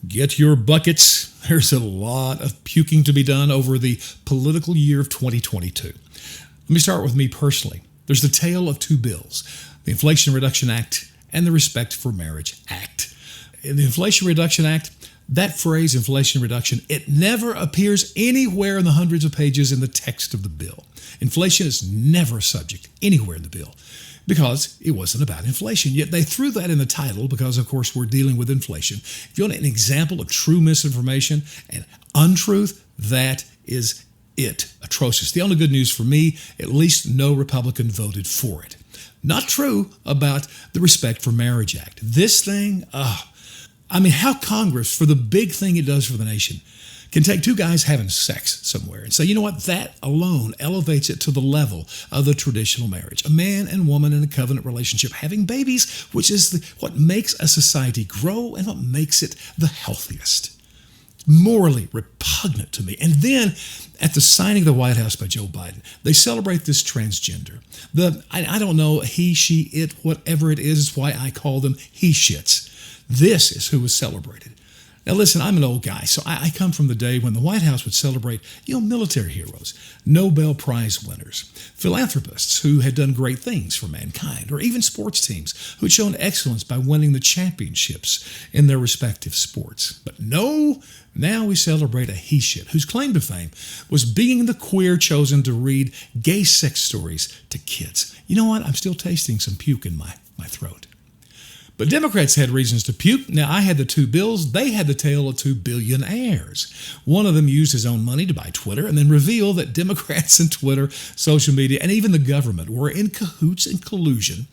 Get your buckets. There's a lot of puking to be done over the political year of 2022. Let me start with me personally. There's the tale of two bills, the Inflation Reduction Act and the Respect for Marriage Act. In the Inflation Reduction Act, that phrase, inflation reduction, it never appears anywhere in the hundreds of pages in the text of the bill. Inflation is never a subject anywhere in the bill because it wasn't about inflation. Yet they threw that in the title because, of course, we're dealing with inflation. If you want an example of true misinformation and untruth, that is it. Atrocious. The only good news for me, at least no Republican voted for it. Not true about the Respect for Marriage Act. This thing, how Congress, for the big thing it does for the nation, can take two guys having sex somewhere and say, you know what, that alone elevates it to the level of the traditional marriage. A man and woman in a covenant relationship having babies, which is what makes a society grow and what makes it the healthiest. Morally repugnant to me. And then at the signing of the White House by Joe Biden, they celebrate this transgender. I don't know, he, she, it, whatever it is why I call them he shits. This is who was celebrated. Now listen, I'm an old guy, so I come from the day when the White House would celebrate, military heroes, Nobel Prize winners, philanthropists who had done great things for mankind, or even sports teams who had shown excellence by winning the championships in their respective sports. But no, now we celebrate a he-shit whose claim to fame was being the queer chosen to read gay sex stories to kids. You know what? I'm still tasting some puke in my throat. But Democrats had reasons to puke. Now, I had the two bills. They had the tale of two billionaires. One of them used his own money to buy Twitter and then reveal that Democrats and Twitter, social media, and even the government were in cahoots and collusion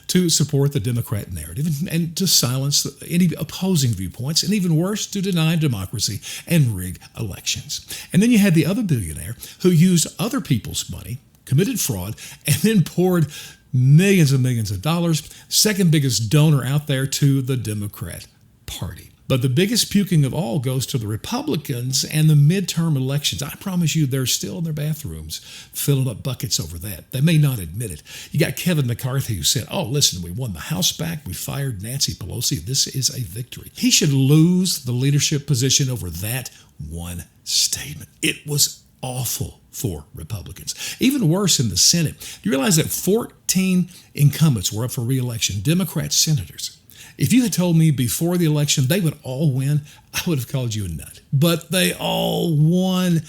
to support the Democrat narrative and to silence any opposing viewpoints, and even worse, to deny democracy and rig elections. And then you had the other billionaire who used other people's money, committed fraud, and then poured millions and millions of dollars, second biggest donor out there to the Democrat Party. But the biggest puking of all goes to the Republicans and the midterm elections. I promise you, they're still in their bathrooms filling up buckets over that. They may not admit it. You got Kevin McCarthy who said, listen, we won the House back. We fired Nancy Pelosi. This is a victory. He should lose the leadership position over that one statement. It was awful for Republicans. Even worse in the Senate. You realize that 14 incumbents were up for re-election, Democrat senators. If you had told me before the election they would all win, I would have called you a nut. But they all won.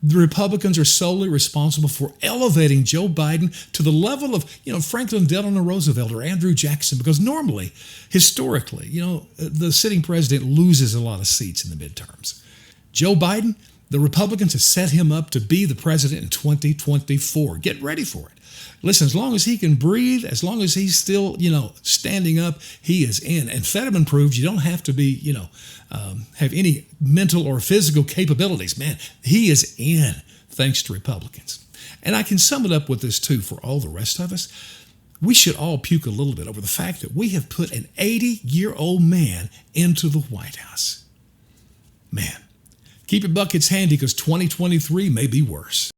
The Republicans are solely responsible for elevating Joe Biden to the level of, Franklin Delano Roosevelt or Andrew Jackson, because normally, historically, the sitting president loses a lot of seats in the midterms. Joe Biden, the Republicans have set him up to be the president in 2024. Get ready for it. Listen, as long as he can breathe, as long as he's still, standing up, he is in. And Fetterman proves you don't have to be, have any mental or physical capabilities. Man, he is in, thanks to Republicans. And I can sum it up with this, too, for all the rest of us. We should all puke a little bit over the fact that we have put an 80-year-old man into the White House. Man. Keep your buckets handy because 2023 may be worse.